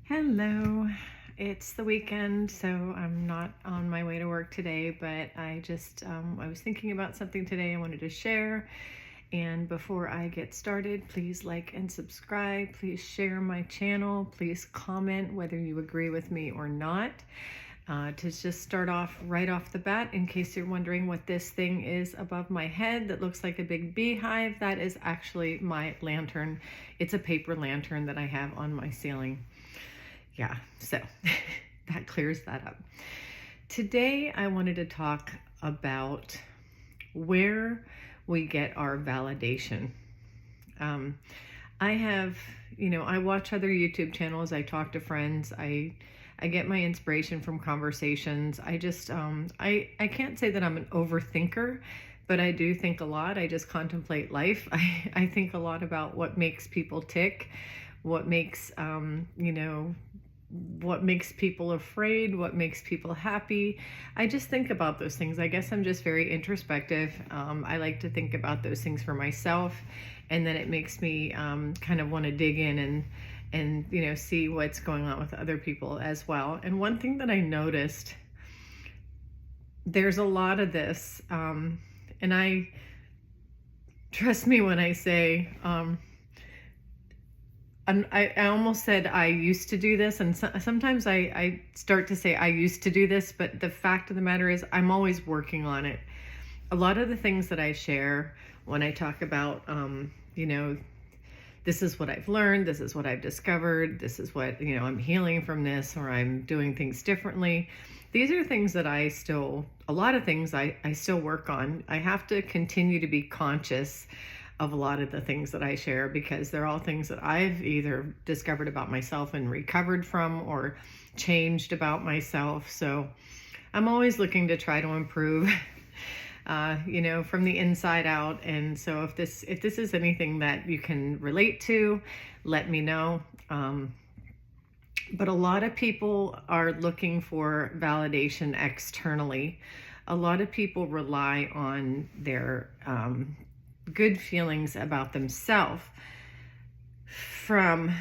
Hello. It's the weekend, so I'm not on my way to work today, but I was thinking about something today I wanted to share. And before I get started, please like and subscribe. Please share my channel. Please comment whether you agree with me or not. To just start off right off the bat, in case you're wondering what this thing is above my head that looks like a big beehive, that is actually my lantern. It's a paper lantern that I have on my ceiling. Yeah, so that clears that up. Today, I wanted to talk about where we get our validation. I have, I watch other YouTube channels, I talk to friends, I get my inspiration from conversations. I can't say that I'm an overthinker, but I do think a lot. I just contemplate life. I think a lot about what makes people tick, what makes, what makes people afraid, what makes people happy. I just think about those things. I guess I'm just very introspective. I like to think about those things for myself, and then it makes me kind of want to dig in and see what's going on with other people as well. And one thing that I noticed, there's a lot of this, and I trust me when I say, I almost said I used to do this, and sometimes I start to say I used to do this, but the fact of the matter is I'm always working on it. A lot of the things that I share when I talk about, this is what I've learned, this is what I've discovered, this is what, I'm healing from this, or I'm doing things differently. These are things that a lot of things I still work on. I have to continue to be conscious of a lot of the things that I share, because they're all things that I've either discovered about myself and recovered from, or changed about myself. So I'm always looking to try to improve, from the inside out. And so if this is anything that you can relate to, let me know. But a lot of people are looking for validation externally. A lot of people rely on their good feelings about themselves from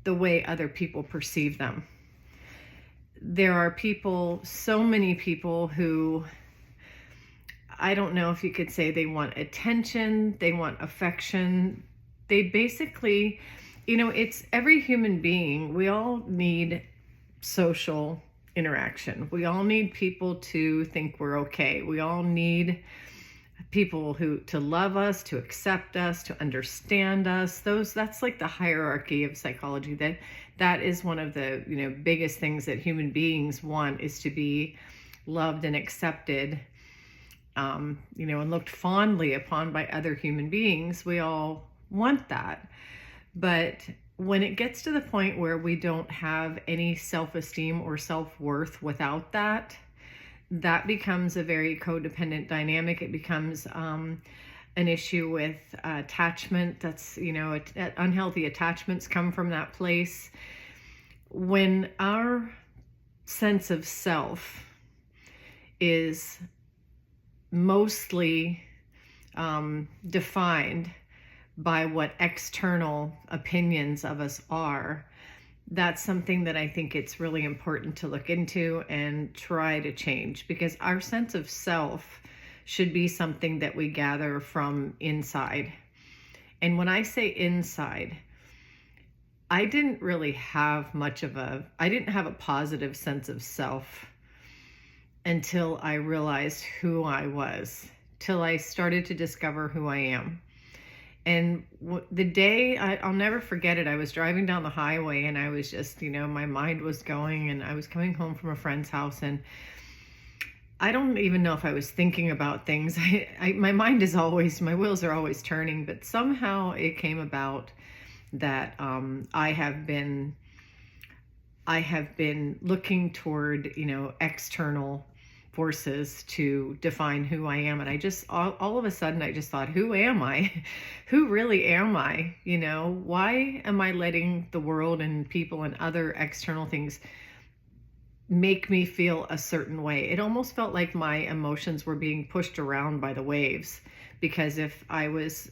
the way other people perceive them. There are people, so many people, who, I don't know if you could say they want attention, they want affection. They basically, it's every human being. We all need social interaction. We all need people to think we're okay. We all need people to love us, to accept us, to understand us. That's like the hierarchy of psychology. That is one of the biggest things that human beings want, is to be loved and accepted, and looked fondly upon by other human beings. We all want that. But when it gets to the point where we don't have any self-esteem or self-worth without that, that becomes a very codependent dynamic. It becomes an issue with attachment. That's, unhealthy attachments come from that place. When our sense of self is mostly defined by what external opinions of us are, that's something that I think it's really important to look into and try to change, because our sense of self should be something that we gather from inside. And when I say inside, I didn't have a positive sense of self until I realized who I was, till I started to discover who I am. And the day, I'll never forget it, I was driving down the highway, and I was just, my mind was going, and I was coming home from a friend's house, and I don't even know if I was thinking about things. My mind is always, my wheels are always turning, but somehow it came about that I have been looking toward, external forces to define who I am. And I just, all of a sudden, I just thought, who am I? Who really am I? Why am I letting the world and people and other external things make me feel a certain way? It almost felt like my emotions were being pushed around by the waves, because if I was,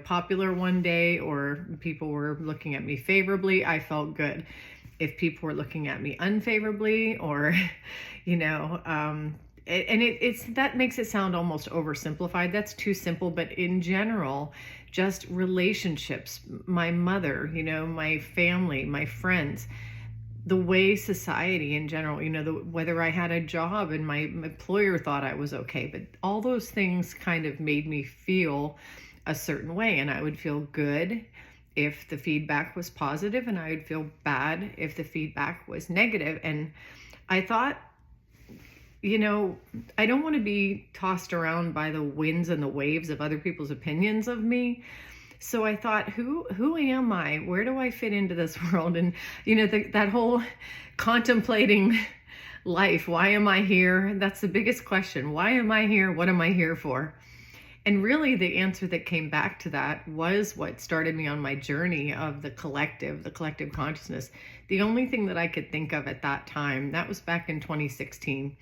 popular one day, or people were looking at me favorably, I felt good. if people were looking at me unfavorably, or, you know, it's that makes it sound almost oversimplified. That's too simple. But in general, just relationships, my mother, you know, my family, my friends, the way society in general, you know, whether I had a job and my employer thought I was okay, but all those things kind of made me feel a certain way. And I would feel good if the feedback was positive, and I would feel bad if the feedback was negative. And I thought, you know, I don't want to be tossed around by the winds and the waves of other people's opinions of me. So I thought, who am I? Where do I fit into this world? And, you know, that whole contemplating life. Why am I here? That's the biggest question. Why am I here? What am I here for? And really the answer that came back to that was what started me on my journey of the collective consciousness. The only thing that I could think of at that time, that was back in 2016.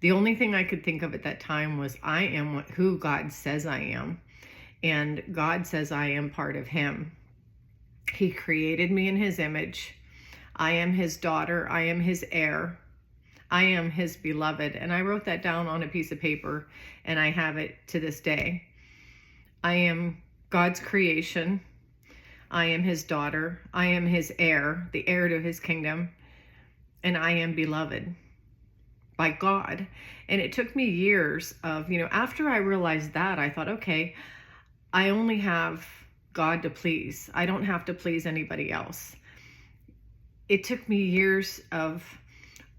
The only thing I could think of at that time was I am who God says I am. And God says I am part of him. He created me in his image. I am his daughter. I am his heir. I am his beloved. And I wrote that down on a piece of paper, and I have it to this day. I am God's creation. I am his daughter. I am his heir, the heir to his kingdom. And I am beloved by God. And it took me years of, you know, after I realized that, I thought, okay, I only have God to please. I don't have to please anybody else. It took me years of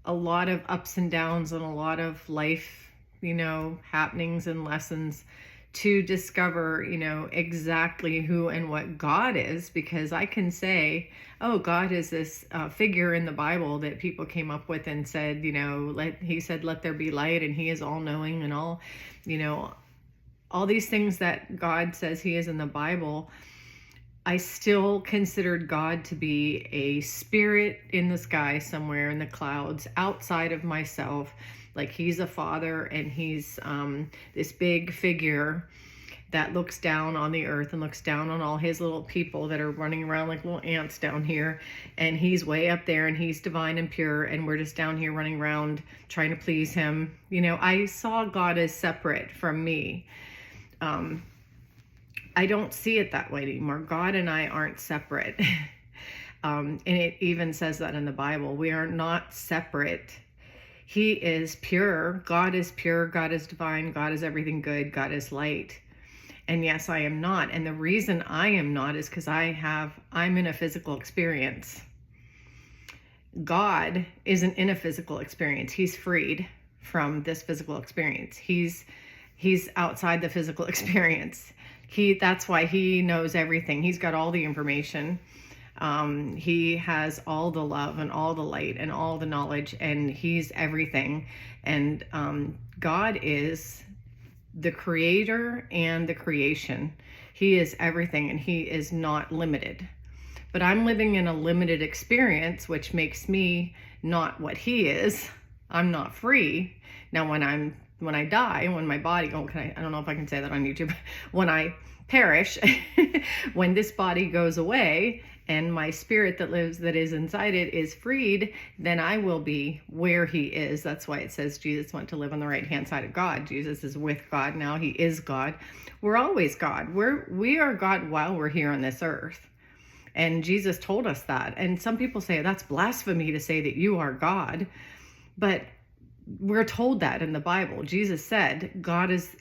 a lot of ups and downs and a lot of life, you know, happenings and lessons to discover, you know, exactly who and what God is. Because I can say, oh, God is this figure in the Bible that people came up with and said, you know, he said, let there be light, and he is all knowing, and all, you know, all these things that God says he is in the Bible. I still considered God to be a spirit in the sky somewhere in the clouds outside of myself. Like he's a father, and he's this big figure that looks down on the earth and looks down on all his little people that are running around like little ants down here. And he's way up there, and he's divine and pure, and we're just down here running around trying to please him. You know, I saw God as separate from me. I don't see it that way anymore. God and I aren't separate. And it even says that in the Bible. We are not separate. He is pure. God is pure. God is divine. God is everything good. God is light. And yes, I am not. And the reason I am not is because I'm in a physical experience. God isn't in a physical experience. He's freed from this physical experience. He's outside the physical experience. That's why he knows everything. He's got all the information. He has all the love and all the light and all the knowledge, and he's everything. And God is the creator and the creation. He is everything, and he is not limited. But I'm living in a limited experience, which makes me not what he is. I'm not free. Now, when I die, when my body, I don't know if I can say that on YouTube, when I perish, when this body goes away and my spirit that is inside it is freed, then I will be where he is. That's why it says Jesus went to live on the right hand side of God. Jesus is with God now. He is God. We're always God. We are God while we're here on this earth. And Jesus told us that. And some people say that's blasphemy to say that you are God. But we're told that in the Bible. Jesus said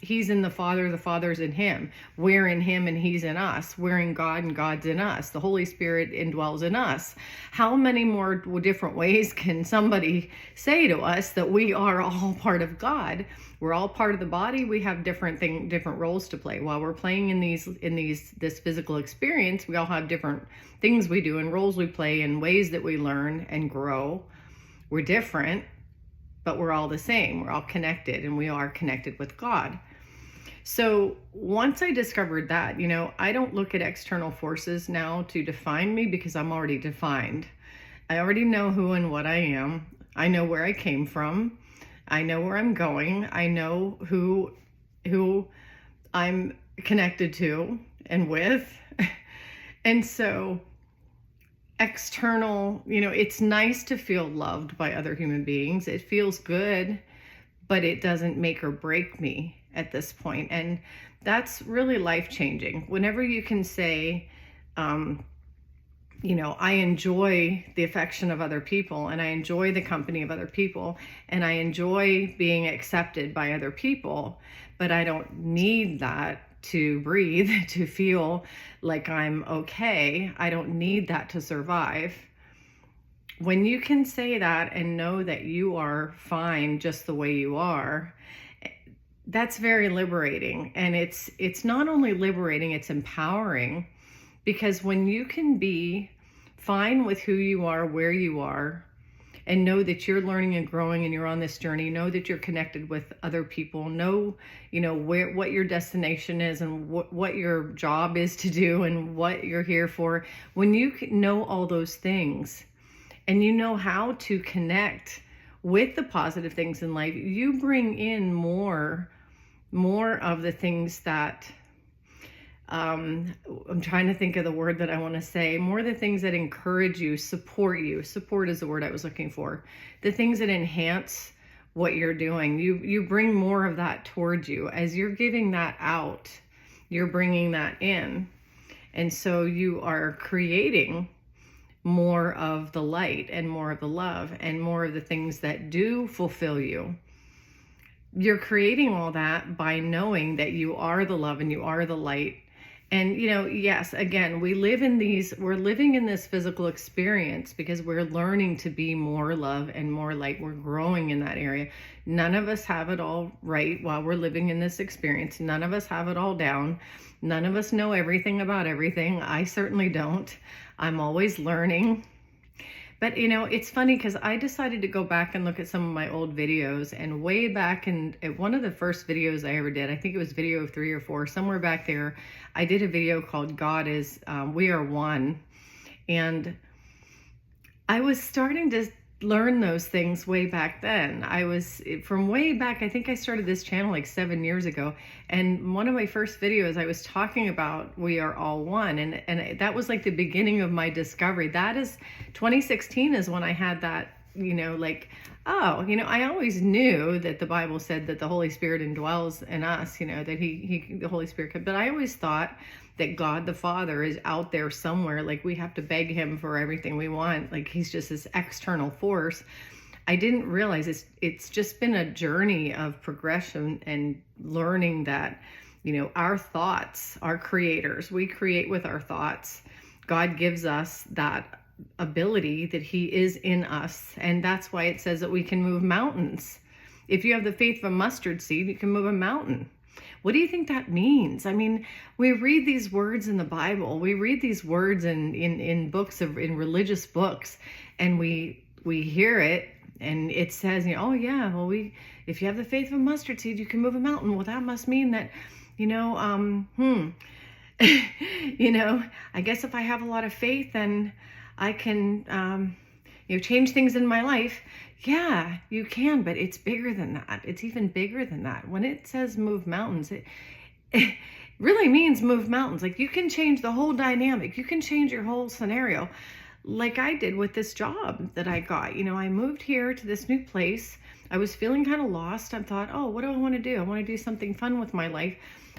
he's in the Father's in him. We're in him and he's in us. We're in God and God's in us. The Holy Spirit indwells in us. How many more different ways can somebody say to us that we are all part of God? We're all part of the body. We have different roles to play. While we're playing in this physical experience, we all have different things we do and roles we play and ways that we learn and grow. We're different, but we're all the same. We're all connected, and we are connected with God. So once I discovered that, I don't look at external forces now to define me, because I'm already defined. I already know who and what I am. I know where I came from. I know where I'm going. I know who I'm connected to and with. And so external, it's nice to feel loved by other human beings. It feels good, but it doesn't make or break me at this point. And that's really life-changing. Whenever you can say, I enjoy the affection of other people, and I enjoy the company of other people, and I enjoy being accepted by other people, but I don't need that to breathe, to feel like I'm okay. I don't need that to survive. When you can say that and know that you are fine just the way you are, that's very liberating. And it's not only liberating, it's empowering, because when you can be fine with who you are, where you are, and know that you're learning and growing and you're on this journey, know that you're connected with other people, know, what your destination is and what your job is to do and what you're here for. When you know all those things and you know how to connect with the positive things in life, you bring in more of the things that, I'm trying to think of the word that I want to say, more of the things that encourage you. Support is the word I was looking for. The things that enhance what you're doing. You bring more of that towards you. As you're giving that out, you're bringing that in. And so you are creating more of the light and more of the love and more of the things that do fulfill you. You're creating all that by knowing that you are the love and you are the light. And, yes, again, we're living in this physical experience because we're learning to be more love and more light. We're growing in that area. None of us have it all right while we're living in this experience. None of us have it all down. None of us know everything about everything. I certainly don't. I'm always learning. But, it's funny because I decided to go back and look at some of my old videos, and way back at one of the first videos I ever did, I think it was video 3 or 4, somewhere back there, I did a video called God is, We Are One. And I was starting to learn those things way back then. From way back, I think I started this channel like 7 years ago. And one of my first videos, I was talking about we are all one. And that was like the beginning of my discovery. 2016 is when I had that, I always knew that the Bible said that the Holy Spirit indwells in us, that the Holy Spirit could, but I always thought that God the Father is out there somewhere, like we have to beg him for everything we want, like he's just this external force. I didn't realize it's just been a journey of progression and learning that, our thoughts are creators. We create with our thoughts. God gives us that ability that he is in us, and that's why it says that we can move mountains. If you have the faith of a mustard seed, you can move a mountain. What do you think that means? I mean, we read these words in the Bible, we read these words in books in religious books, and we hear it, and it says, if you have the faith of a mustard seed, you can move a mountain. Well, that must mean that, I guess if I have a lot of faith, then I can, change things in my life. Yeah, you can, but it's bigger than that. It's even bigger than that. When it says move mountains, it really means move mountains. Like, you can change the whole dynamic. You can change your whole scenario, like I did with this job that I got. I moved here to this new place. I was feeling kind of lost. I thought, what do I want to do? I want to do something fun with my life.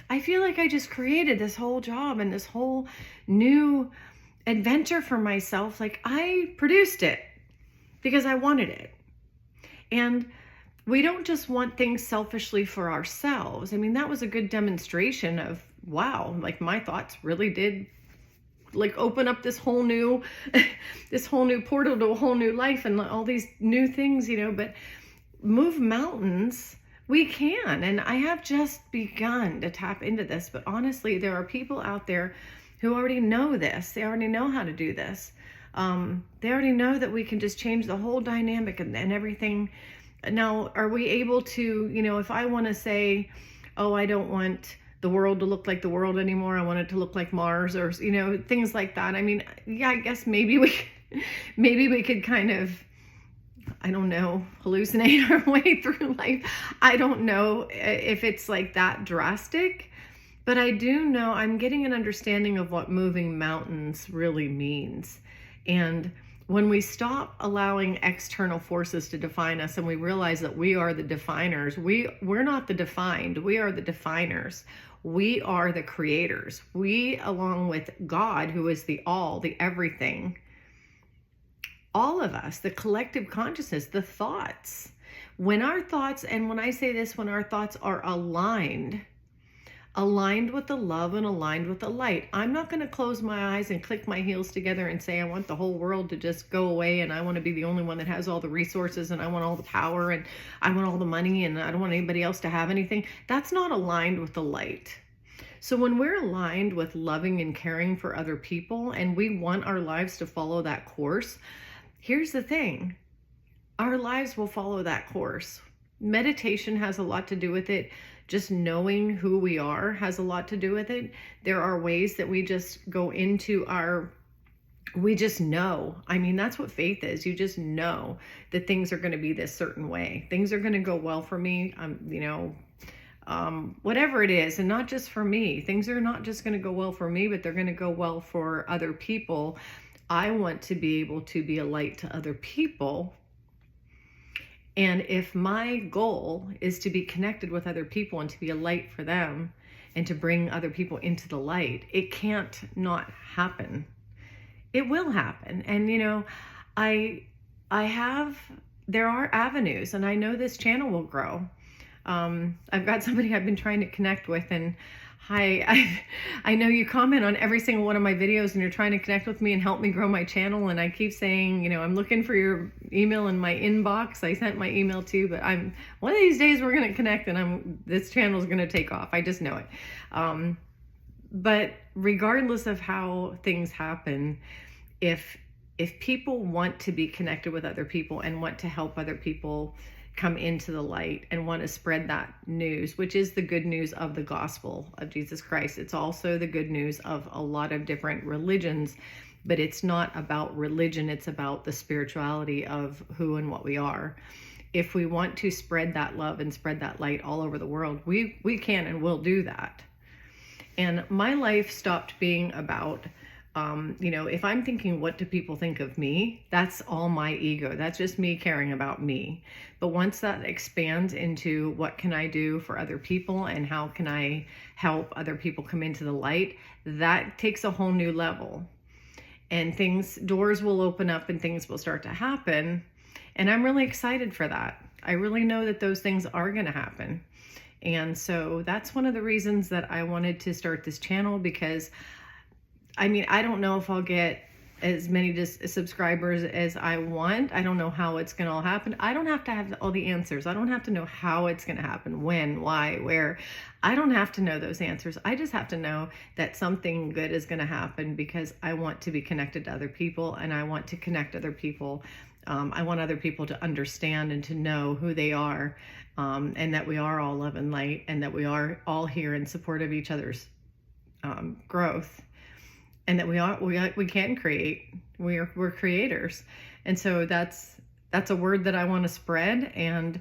I feel like I just created this whole job and this whole new adventure for myself. Like, I produced it because I wanted it. And we don't just want things selfishly for ourselves. I mean, that was a good demonstration of, wow, like my thoughts really did like open up this whole new portal to a whole new life and all these new things, but move mountains, we can. And I have just begun to tap into this, but honestly, there are people out there who already know this. They already know how to do this. They already know that we can just change the whole dynamic and everything. Now, are we able to, if I want to say, I don't want the world to look like the world anymore, I want it to look like Mars, or, things like that. I mean, yeah, I guess maybe we could kind of, I don't know, hallucinate our way through life. I don't know if it's like that drastic, but I do know I'm getting an understanding of what moving mountains really means. And when we stop allowing external forces to define us and we realize that we are the definers, we're not the defined, we are the definers. We are the creators. We, along with God, who is the all, the everything, all of us, the collective consciousness, the thoughts. When our thoughts, and when I say this, when our thoughts are aligned with the love and aligned with the light, I'm not going to close my eyes and click my heels together and say, I want the whole world to just go away and I want to be the only one that has all the resources and I want all the power and I want all the money and I don't want anybody else to have anything. That's not aligned with the light. So when we're aligned with loving and caring for other people and we want our lives to follow that course, here's the thing. Our lives will follow that course. Meditation has a lot to do with it. Just knowing who we are has a lot to do with it. There are ways that we just go into we just know. I mean, that's what faith is. You just know that things are going to be this certain way. Things are going to go well for me. Whatever it is, and not just for me. Things are not just going to go well for me, but they're going to go well for other people. I want to be able to be a light to other people. And if my goal is to be connected with other people and to be a light for them and to bring other people into the light, it can't not happen. It will happen. And, there are avenues, and I know this channel will grow. I've got somebody I've been trying to connect with, and hi, I know you comment on every single one of my videos and you're trying to connect with me and help me grow my channel. And I keep saying, I'm looking for your email in my inbox. I sent my email too, but one of these days we're going to connect and this channel is going to take off. I just know it. But regardless of how things happen, if people want to be connected with other people and want to help other people come into the light and want to spread that news, which is the good news of the gospel of Jesus Christ. It's also the good news of a lot of different religions, but it's not about religion. It's about the spirituality of who and what we are. If we want to spread that love and spread that light all over the world, we can and will do that. And my life stopped being about if I'm thinking, what do people think of me? That's all my ego. That's just me caring about me. But once that expands into what can I do for other people and how can I help other people come into the light, that takes a whole new level. And doors will open up and things will start to happen. And I'm really excited for that. I really know that those things are going to happen. And so that's one of the reasons that I wanted to start this channel, because I don't know if I'll get as many subscribers as I want. I don't know how it's going to all happen. I don't have to have all the answers. I don't have to know how it's going to happen, when, why, where. I don't have to know those answers. I just have to know that something good is going to happen, because I want to be connected to other people and I want to connect other people. I want other people to understand and to know who they are, and that we are all love and light, and that we are all here in support of each other's growth. And that we can create. We're creators, and so that's a word that I want to spread. And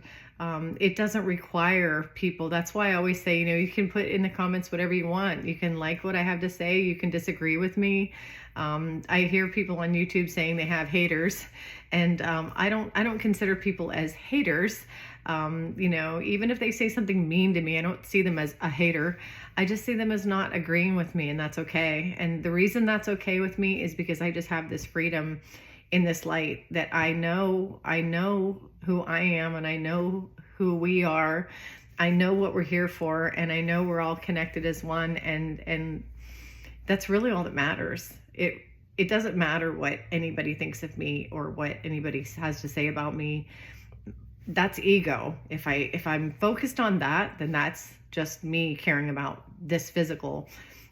it doesn't require people. That's why I always say, you can put in the comments whatever you want. You can like what I have to say. You can disagree with me. I hear people on YouTube saying they have haters, and I don't consider people as haters. Even if they say something mean to me, I don't see them as a hater. I just see them as not agreeing with me, and that's okay. And the reason that's okay with me is because I just have this freedom in this light, that I know who I am, and I know who we are. I know what we're here for, and I know we're all connected as one, and that's really all that matters. It doesn't matter what anybody thinks of me or what anybody has to say about me. That's ego. If I'm focused on that, then that's just me caring about this physical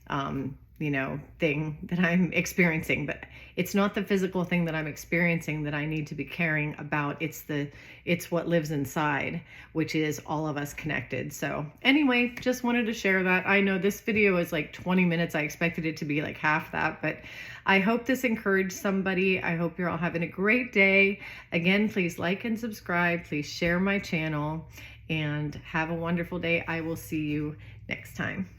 thing that I'm experiencing. But it's not the physical thing that I'm experiencing that I need to be caring about. It's what lives inside, which is all of us connected. So anyway, just wanted to share that. I know this video is like 20 minutes. I expected it to be like half that, but I hope this encouraged somebody. I hope you're all having a great day. Again, please like and subscribe. Please share my channel, and have a wonderful day. I will see you next time.